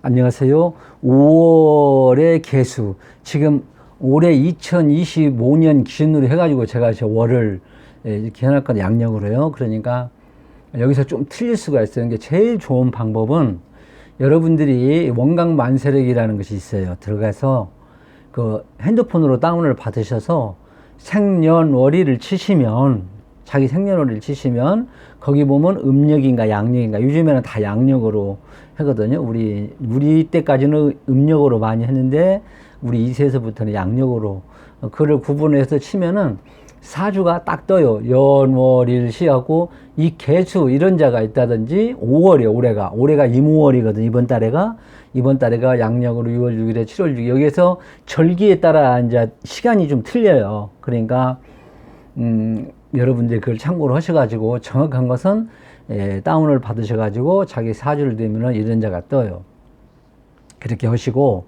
안녕하세요. 5월의 개수. 지금 올해 2025년 기준으로 해가지고 제가 저 월을 이렇게 해놨거든요. 양력으로요. 그러니까 여기서 좀 틀릴 수가 있어요. 이게 제일 좋은 방법은 여러분들이 원광만세력이라는 것이 있어요. 들어가서 그 핸드폰으로 다운을 받으셔서 생년월일을 치시면, 자기 생년월일을 치시면 거기 보면 음력인가 양력인가, 요즘에는 다 양력으로 하거든요. 우리 때까지는 음력으로 많이 했는데 우리 2세에서부터는 양력으로 그걸 구분해서 치면은 사주가 딱 떠요. 연월일 시하고 이 개수 이런 자가 있다든지 5월이에요. 올해가 임오월이거든. 이번 달에가 양력으로 6월 6일에 7월 6일, 여기에서 절기에 따라 이제 시간이 좀 틀려요. 그러니까 여러분들이 그걸 참고로 하셔가지고 정확한 것은 다운을 받으셔가지고 자기 사주를 대면은 이런 자가 떠요. 그렇게 하시고,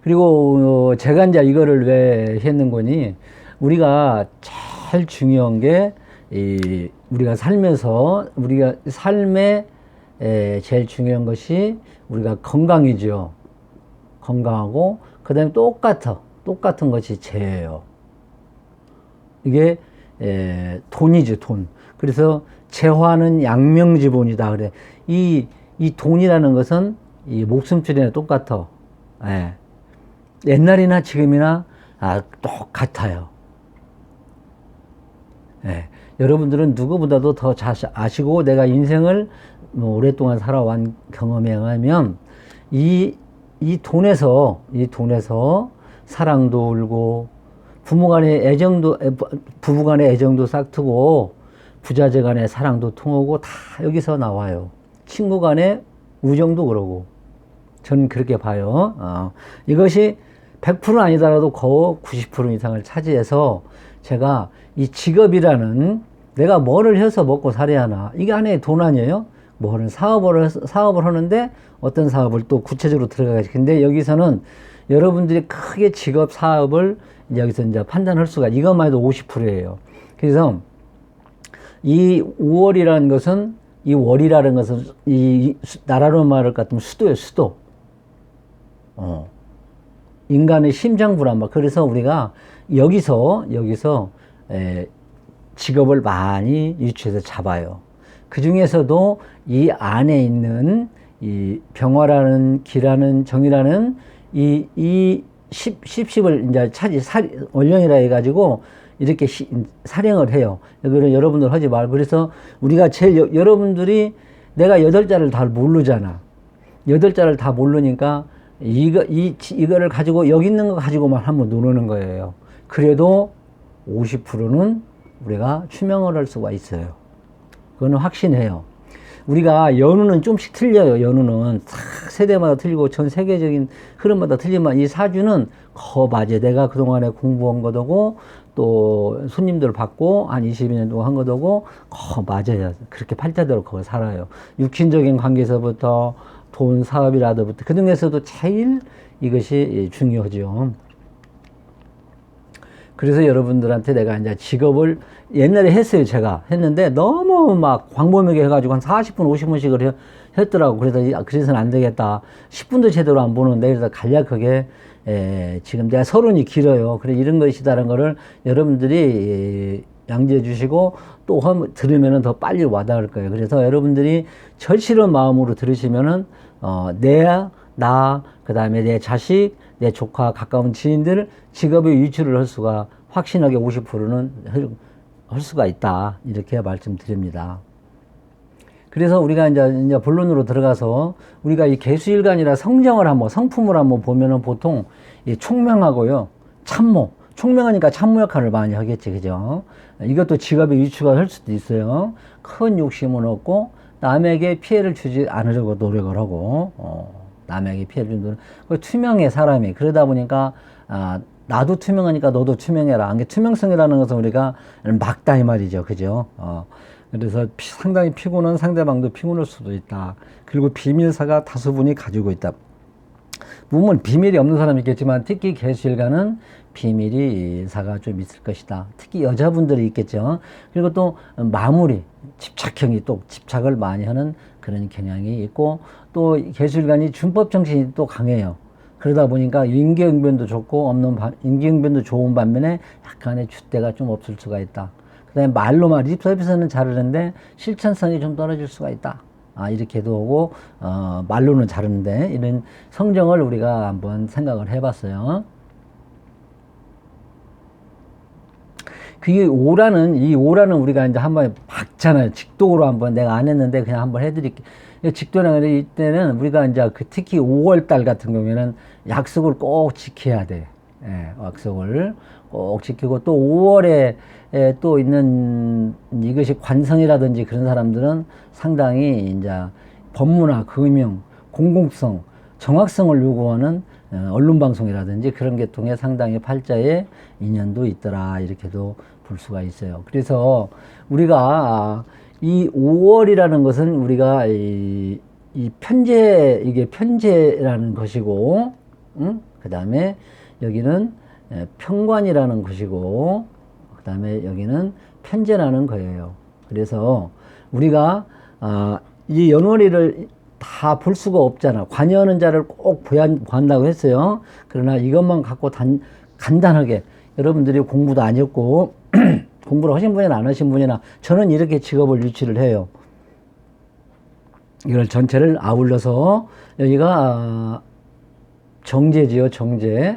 그리고 제가 이제 이거를 왜 했는 거니, 우리가 제일 중요한 게 우리가 살면서 우리가 삶에 제일 중요한 것이 우리가 건강이죠. 건강하고 그다음에 똑같은 것이 재예요. 이게 돈이죠, 돈. 그래서 재화는 양명지본이다 그래. 이 돈이라는 것은 이 목숨줄이나 똑같아. 예. 옛날이나 지금이나 똑같아요. 예. 여러분들은 누구보다도 더 잘 아시고, 내가 인생을 뭐 오랫동안 살아온 경험에 의하면 이 돈에서 사랑도 울고, 부부간의 애정도 싹트고, 부자재 간의 사랑도 통하고, 다 여기서 나와요. 친구 간의 우정도 그러고. 저는 그렇게 봐요. 이것이 100% 아니더라도 거의 90% 이상을 차지해서, 제가 이 직업이라는, 내가 뭐를 해서 먹고 살아야 하나, 이게 하나의 돈 아니에요? 뭐는 사업을 하는데 어떤 사업을 또 구체적으로 들어가야지. 근데 여기서는 여러분들이 크게 직업 사업을 여기서 이제 판단할 수가, 이것만 해도 50%예요. 그래서 이 5월이라는 것은, 이 월이라는 것은 이 나라로 말할 것 같으면 수도예요, 수도. 인간의 심장부란 말. 그래서 우리가 여기서 직업을 많이 유추해서 잡아요. 그 중에서도 이 안에 있는 이 병화라는 기라는 정이라는 이 십을 이제 원령이라 해가지고 이렇게 살행을 해요. 이거는 여러분들 하지 말고. 그래서 우리가 여러분들이, 내가 8자를 다 모르잖아. 8자를 다 모르니까 이거를 가지고, 여기 있는 거 가지고만 한번 누르는 거예요. 그래도 50%는 우리가 추명을 할 수가 있어요. 그거는 확신해요. 우리가 연우는 좀씩 틀려요. 연우는 세대마다 틀리고 전 세계적인 흐름마다 틀리지만, 이 사주는 맞아요. 내가 그동안에 공부한 거고 또 손님들 받고 한 22년 동안 한 거고 맞아요. 그렇게 팔자대로 그거 살아요. 육신적인 관계에서부터 돈, 사업이라든지 그 중에서도 제일 이것이 중요하죠. 그래서 여러분들한테 내가 이제 직업을 옛날에 했어요. 제가 했는데 너무 막 광범위하게 해가지고 한 40분, 50분씩을 했더라고. 그래서는 안 되겠다. 10분도 제대로 안 보는데, 그래서 간략하게, 지금 내가 서론이 길어요. 그래, 이런 것이다라는 거를 여러분들이 양지해 주시고, 또 들으면은 더 빨리 와닿을 거예요. 그래서 여러분들이 절실한 마음으로 들으시면은, 그 다음에 내 자식, 내 조카, 가까운 지인들 직업의 유출을 할 수가, 확신하게 50%는 할 수가 있다. 이렇게 말씀드립니다. 그래서 우리가 이제 본론으로 들어가서, 우리가 이 개수일간이라 성품을 한번 보면은 보통 이 총명하고요, 참모. 총명하니까 참모 역할을 많이 하겠지, 그죠? 이것도 직업의 유추가 할 수도 있어요. 큰 욕심은 없고, 남에게 피해를 주지 않으려고 노력을 하고, 남에게 피해를 주는, 투명해, 사람이. 그러다 보니까, 나도 투명하니까 너도 투명해라. 이게 투명성이라는 것은 우리가 막다 이 말이죠. 그죠? 그래서 상당히 피곤한 상대방도 피곤할 수도 있다. 그리고 비밀사가 다수분이 가지고 있다. 물론 비밀이 없는 사람이 있겠지만 특히 개수일간은 비밀이사가 좀 있을 것이다. 특히 여자분들이 있겠죠. 그리고 또 마무리, 집착형이 또 집착을 많이 하는 그런 경향이 있고, 또 개수일간이 준법 정신이 또 강해요. 그러다 보니까 임기응변도 좋고 임기응변도 좋은 반면에 약간의 줏대가 좀 없을 수가 있다. 그 다음에 말로만 립 서비스는 잘하는데 실천성이 좀 떨어질 수가 있다. 이렇게도 오고, 말로는 잘하는데 이런 성정을 우리가 한번 생각을 해봤어요. 이 오라는 우리가 이제 한번 봤잖아요. 직독으로 한번 내가 안 했는데 그냥 한번 해드릴게요. 직도는 이때는 우리가 이제 특히 5월달 같은 경우에는 약속을 꼭 지켜야 돼. 예, 약속을 꼭 지키고, 또 5월에 또 있는 이것이 관성이라든지 그런 사람들은 상당히 이제 법무나 금융, 공공성, 정확성을 요구하는 언론방송이라든지 그런 계통에 상당히 팔자에 인연도 있더라. 이렇게도 볼 수가 있어요. 그래서 우리가 이 5월이라는 것은 우리가 이 이게 편제라는 것이고, 그 다음에 여기는 편관이라는 것이고, 그 다음에 여기는 편제라는 거예요. 그래서 우리가 이 연월일을 다 볼 수가 없잖아. 관여하는 자를 꼭 보한다고 했어요. 그러나 이것만 갖고 간단하게 여러분들이 공부도 안 했고 공부를 하신 분이나 안 하신 분이나 저는 이렇게 직업을 유치를 해요. 이걸 전체를 아울러서 여기가 정제지요. 정제.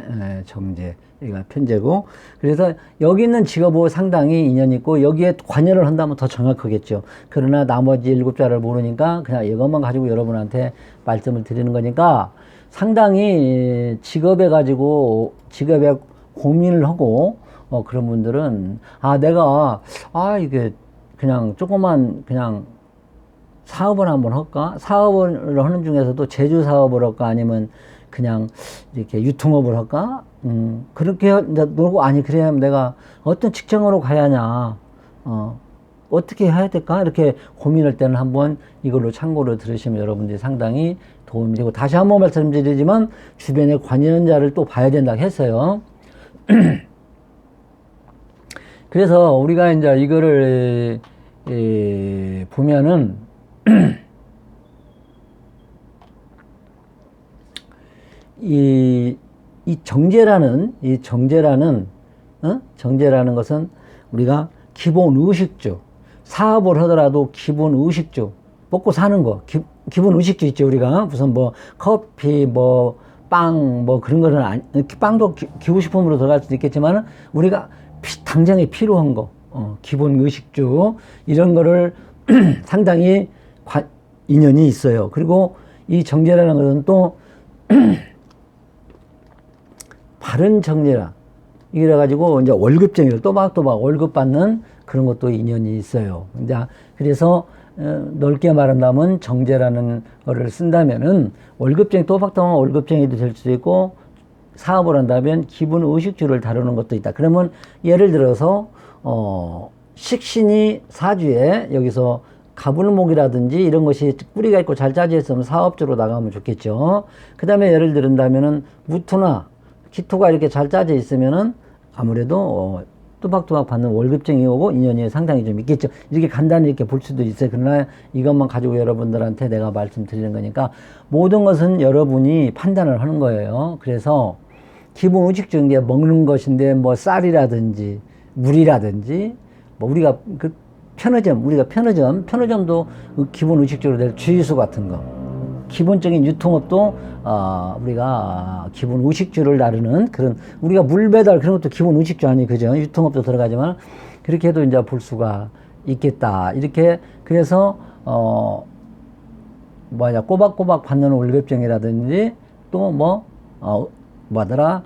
여기가 편제고, 그래서 여기 있는 직업하고 상당히 인연이 있고 여기에 관여를 한다면 더 정확하겠죠. 그러나 나머지 7자를 모르니까 그냥 이것만 가지고 여러분한테 말씀을 드리는 거니까, 상당히 직업에 고민을 하고 그런 분들은 내가 이게 그냥 조그만 그냥 사업을 한번 할까? 사업을 하는 중에서도 제조 사업을 할까? 아니면 그냥 이렇게 유통업을 할까? 그렇게 놀고, 그래야 내가 어떤 직장으로 가야 하냐, 어떻게 해야 될까? 이렇게 고민할 때는 한번 이걸로 참고로 들으시면 여러분들이 상당히 도움이 되고, 다시 한번 말씀드리지만 주변에 관여자를 또 봐야 된다고 했어요. 그래서 우리가 이제 이거를 보면은 이 정제라는 것은 우리가 기본 의식주, 사업을 하더라도 기본 의식주, 먹고 사는 거, 기본 의식주 있죠. 우리가 무슨 뭐 커피, 뭐 빵, 뭐 그런 거는 빵도 기호식품으로 들어갈 수도 있겠지만 우리가 당장에 필요한 거, 기본 의식주, 이런 거를 상당히 인연이 있어요. 그리고 이 정제라는 것은 또 바른 정제라, 이래 가지고 이제 월급쟁이를 또박또박 월급 받는 그런 것도 인연이 있어요. 이제 그래서 넓게 말한다면 정제라는 거를 쓴다면은 또박또박 월급쟁이도 될 수도 있고, 사업을 한다면 기본 의식주를 다루는 것도 있다. 그러면 예를 들어서 식신이 사주에 여기서 가불목이라든지 이런 것이 뿌리가 있고 잘 짜져 있으면 사업주로 나가면 좋겠죠. 그 다음에 예를 들은다면은 무토나 기토가 이렇게 잘 짜져 있으면은 아무래도 또박또박 받는 월급쟁이 오고 인연이 상당히 좀 있겠죠. 이렇게 간단히 이렇게 볼 수도 있어요. 그러나 이것만 가지고 여러분들한테 내가 말씀드리는 거니까 모든 것은 여러분이 판단을 하는 거예요. 그래서 기본 의식주인 게 먹는 것인데 뭐 쌀이라든지 물이라든지 뭐 우리가 편의점도 기본 의식주로 될 주유소 같은 거, 기본적인 유통업도 우리가 기본 의식주를 나르는 그런, 우리가 물 배달 그런 것도 기본 의식주 아니, 그죠? 유통업도 들어가지만 그렇게 해도 이제 볼 수가 있겠다. 이렇게 그래서 꼬박꼬박 받는 월급쟁이라든지 또 우리가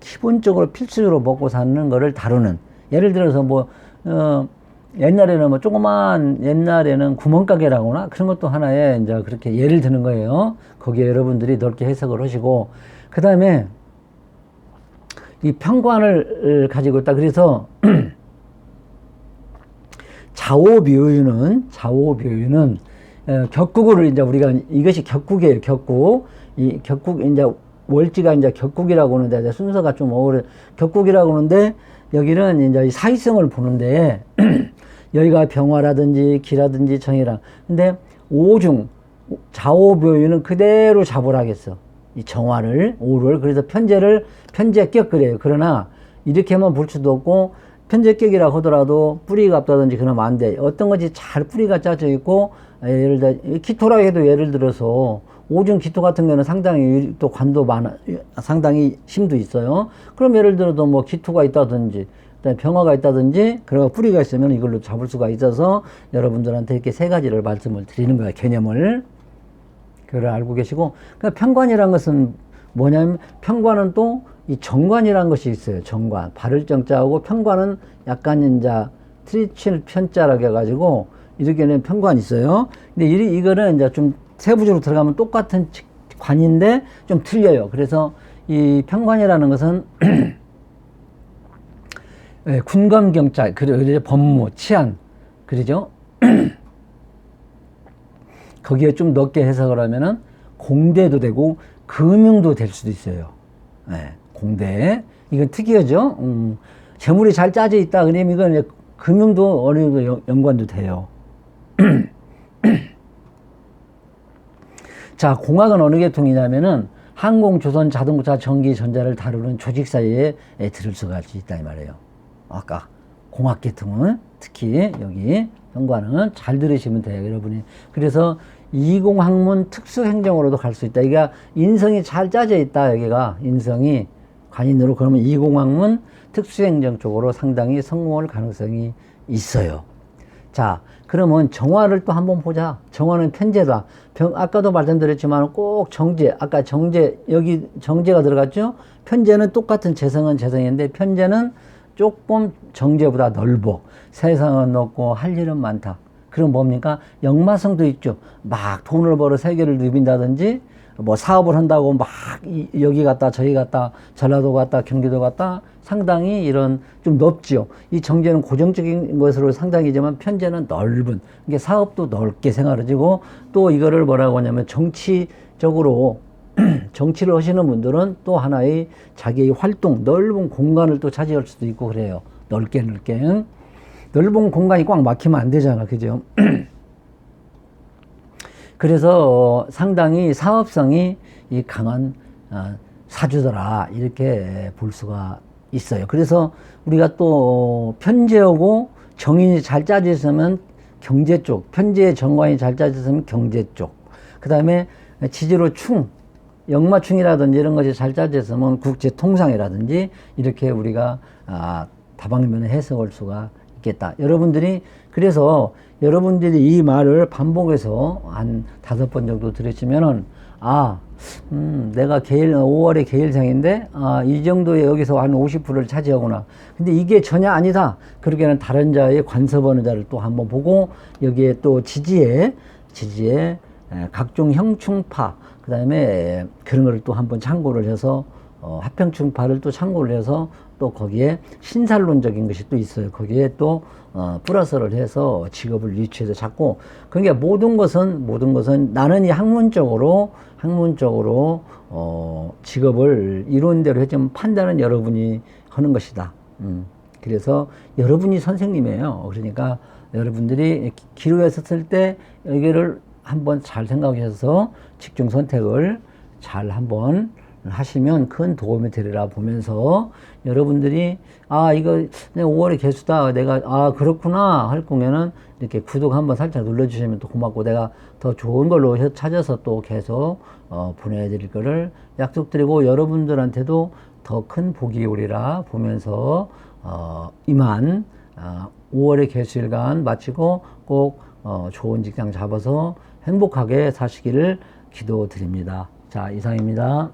기본적으로 필수적으로 먹고 사는 거를 다루는, 예를 들어서 옛날에는 구멍가게라거나 그런 것도 하나의 이제 그렇게 예를 드는 거예요. 거기에 여러분들이 넓게 해석을 하시고, 그 다음에 이 편관을 가지고 있다. 그래서 좌오묘유는 격국을 이제 우리가, 이것이 격국이에요. 격국. 이 격국, 이제 월지가 이제 격국이라고 하는데, 이제 순서가 좀 어그래. 격국이라고 하는데, 여기는 이제 사회성을 보는데, 여기가 병화라든지 기라든지 정이라. 근데 오중, 좌오묘유는 그대로 잡으라겠어. 이 정화를, 오를. 그래서 편제격 그래요. 그러나, 이렇게만 볼 수도 없고, 편제격이라 하더라도 뿌리가 없다든지 그러면 안 돼. 어떤 것이 잘 뿌리가 짜져 있고, 예를 들어, 기토라 해도 예를 들어서, 오중 기토 같은 경우는 상당히 또 관도 많아, 상당히 힘도 있어요. 그럼 예를 들어도 뭐 기토가 있다든지, 병화가 있다든지, 그리고 뿌리가 있으면 이걸로 잡을 수가 있어서 여러분들한테 이렇게 세 가지를 말씀을 드리는 거야, 개념을. 그걸 알고 계시고, 그러니까 편관이라는 것은 뭐냐면, 편관은 또 이 정관이라는 것이 있어요. 정관. 발을 정자하고 편관은 약간 이제 트리칠 편자라고 해가지고, 이렇게는 편관이 있어요. 근데 이거는 이제 좀 세부적으로 들어가면 똑같은 관인데 좀 틀려요. 그래서 이 편관이라는 것은 군검경자, 그리고 법무, 치안, 그러죠? 거기에 좀 넓게 해석을 하면은 공대도 되고 금융도 될 수도 있어요. 네, 공대. 이건 특이하죠? 재물이 잘 짜져 있다. 그러면 이건 금융도 어느 정도 연관도 돼요. 자, 공학은 어느 계통이냐면은 항공, 조선, 자동차, 전기, 전자를 다루는 조직 사이에 들을 수가 있다 이 말이에요. 아까 공학 계통은 특히 여기 연관은 잘 들으시면 돼요, 여러분이. 그래서 이공학문 특수행정으로도 갈 수 있다. 이게 인성이 잘 짜져 있다. 여기가 인성이 관인으로 그러면 이공학문 특수행정 쪽으로 상당히 성공할 가능성이 있어요. 자, 그러면 정화를 또 한번 보자. 정화는 편제다. 아까도 말씀드렸지만 꼭 정제, 아까 정제, 여기 정제가 들어갔죠? 편제는 똑같은 재성은 재성인데 편제는 조금 정제보다 넓어. 세상은 넓고 할 일은 많다. 그럼 뭡니까? 역마성도 있죠. 막 돈을 벌어 세계를 누빈다든지 뭐 사업을 한다고 막 여기 갔다 저기 갔다 전라도 갔다 경기도 갔다 상당히 이런 좀 넓지요. 이 정제는 고정적인 것으로 상당히지만 편제는 넓은, 이게 사업도 넓게 생활해지고 또 이거를 뭐라고 하냐면 정치적으로 정치를 하시는 분들은 또 하나의 자기의 활동, 넓은 공간을 또 차지할 수도 있고 그래요. 넓게. 넓은 공간이 꽉 막히면 안 되잖아. 그죠? 그래서 상당히 사업성이 이 강한 사주더라. 이렇게 볼 수가 있어요. 그래서 우리가 또 편제하고 정인이 잘 짜져 있으면 경제 쪽, 편제의 정관이 잘 짜져 있으면 경제 쪽. 그 다음에 지지로 충, 역마충이라든지 이런 것이 잘 짜져 있으면 국제 통상이라든지 이렇게 우리가 다방면에 해석할 수가 있겠다. 그래서 여러분들이 이 말을 반복해서 한 5번 정도 들으시면은, 내가 5월에 계일생인데, 이 정도에 여기서 한 50%를 차지하구나. 근데 이게 전혀 아니다. 그러기에는 다른 자의 관섭하는 자를 또 한번 보고, 여기에 또 지지에 각종 형충파, 그 다음에 그런 거를 또 한번 참고를 해서, 합평충파를 또 참고를 해서 또 거기에 신살론적인 것이 또 있어요. 거기에 또 플러스를 해서 직업을 유치해서 찾고, 그러니까 모든 것은 나는 이 학문적으로 직업을 이룬 대로 했지만 판단은 여러분이 하는 것이다. 그래서 여러분이 선생님이에요. 그러니까 여러분들이 기로에 섰을 때 여기를 한번 잘 생각해서 직중 선택을 잘 한번 하시면 큰 도움이 되리라 보면서 여러분들이 이거 내가 5월의 개수다 내가 그렇구나 할 거면은 이렇게 구독 한번 살짝 눌러주시면 또 고맙고, 내가 더 좋은 걸로 찾아서 또 계속 보내드릴 거를 약속드리고, 여러분들한테도 더 큰 복이 오리라 보면서 이만 5월의 개수일간 마치고 꼭 좋은 직장 잡아서 행복하게 사시기를 기도드립니다. 자, 이상입니다.